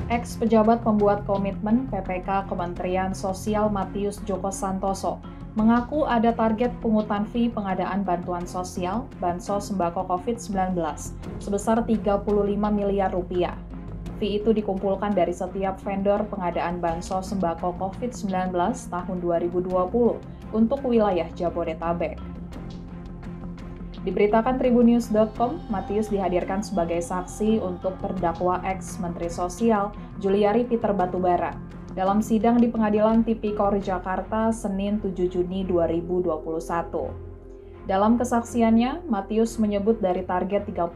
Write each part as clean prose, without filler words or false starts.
Ex-pejabat pembuat komitmen PPK Kementerian Sosial Matius Djoko Santoso mengaku ada target pungutan fee pengadaan bantuan sosial Bansos Sembako COVID-19 sebesar 35 miliar rupiah. Fee itu dikumpulkan dari setiap vendor pengadaan Bansos Sembako COVID-19 tahun 2020 untuk wilayah Jabodetabek. Diberitakan Tribunnews.com, Matius dihadirkan sebagai saksi untuk terdakwa ex-Menteri Sosial Juliari Peter Batubara dalam sidang di Pengadilan Tipikor Jakarta Senin 7 Juni 2021. Dalam kesaksiannya, Matius menyebut dari target 35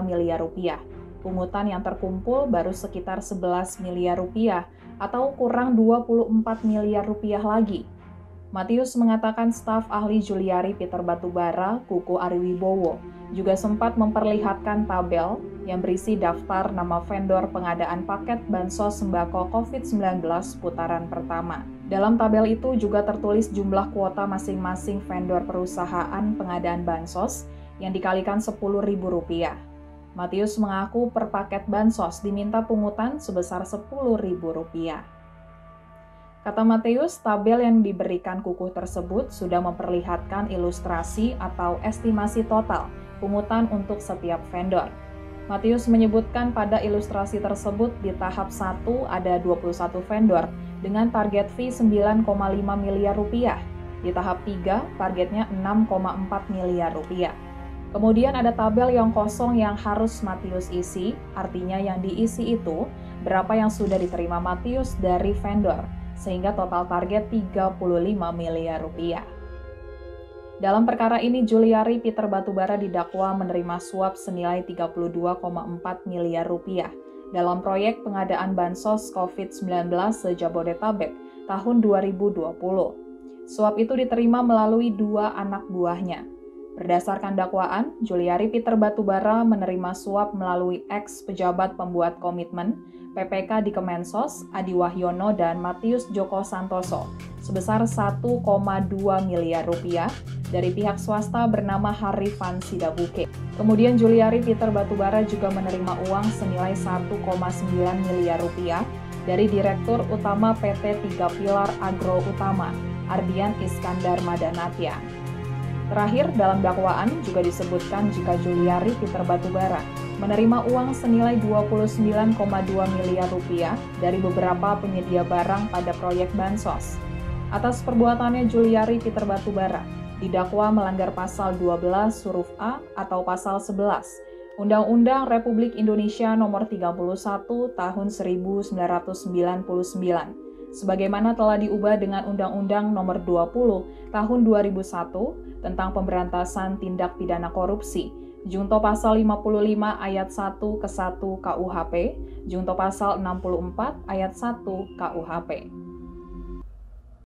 miliar rupiah, pungutan yang terkumpul baru sekitar 11 miliar rupiah atau kurang 24 miliar rupiah lagi. Matius mengatakan staf ahli Juliari Peter Batubara, Kuku Ariwibowo, juga sempat memperlihatkan tabel yang berisi daftar nama vendor pengadaan paket Bansos Sembako COVID-19 putaran pertama. Dalam tabel itu juga tertulis jumlah kuota masing-masing vendor perusahaan pengadaan Bansos yang dikalikan Rp10.000. Matius mengaku per paket Bansos diminta pungutan sebesar Rp10.000. Kata Matius, tabel yang diberikan Kukuh tersebut sudah memperlihatkan ilustrasi atau estimasi total pungutan untuk setiap vendor. Matius menyebutkan pada ilustrasi tersebut di tahap 1 ada 21 vendor dengan target fee 9,5 miliar rupiah. Di tahap 3 targetnya 6,4 miliar rupiah. Kemudian ada tabel yang kosong yang harus Matius isi, artinya yang diisi itu berapa yang sudah diterima Matius dari vendor, sehingga total target 35 miliar rupiah. Dalam perkara ini, Juliari Peter Batubara didakwa menerima suap senilai 32,4 miliar rupiah dalam proyek pengadaan Bansos COVID-19 se-Jabodetabek tahun 2020. Suap itu diterima melalui 2 anak buahnya. Berdasarkan dakwaan, Juliari Peter Batubara menerima suap melalui ex-pejabat pembuat komitmen PPK di Kemensos, Adi Wahyono dan Matius Djoko Santoso sebesar 1,2 miliar rupiah dari pihak swasta bernama Harifan Sidabuke. Kemudian Juliari Peter Batubara juga menerima uang senilai 1,9 miliar rupiah dari Direktur Utama PT Tiga Pilar Agro Utama, Ardian Iskandar Madanatya. Terakhir, dalam dakwaan juga disebutkan jika Juliari Peter Batubara menerima uang senilai 29,2 miliar rupiah dari beberapa penyedia barang pada proyek Bansos. Atas perbuatannya, Juliari Peter Batubara didakwa melanggar pasal 12 huruf A atau pasal 11 Undang-Undang Republik Indonesia Nomor 31 Tahun 1999, sebagaimana telah diubah dengan Undang-Undang Nomor 20 Tahun 2001 tentang pemberantasan tindak pidana korupsi, Junto Pasal 55 Ayat 1 ke 1 KUHP, Junto Pasal 64 Ayat 1 KUHP.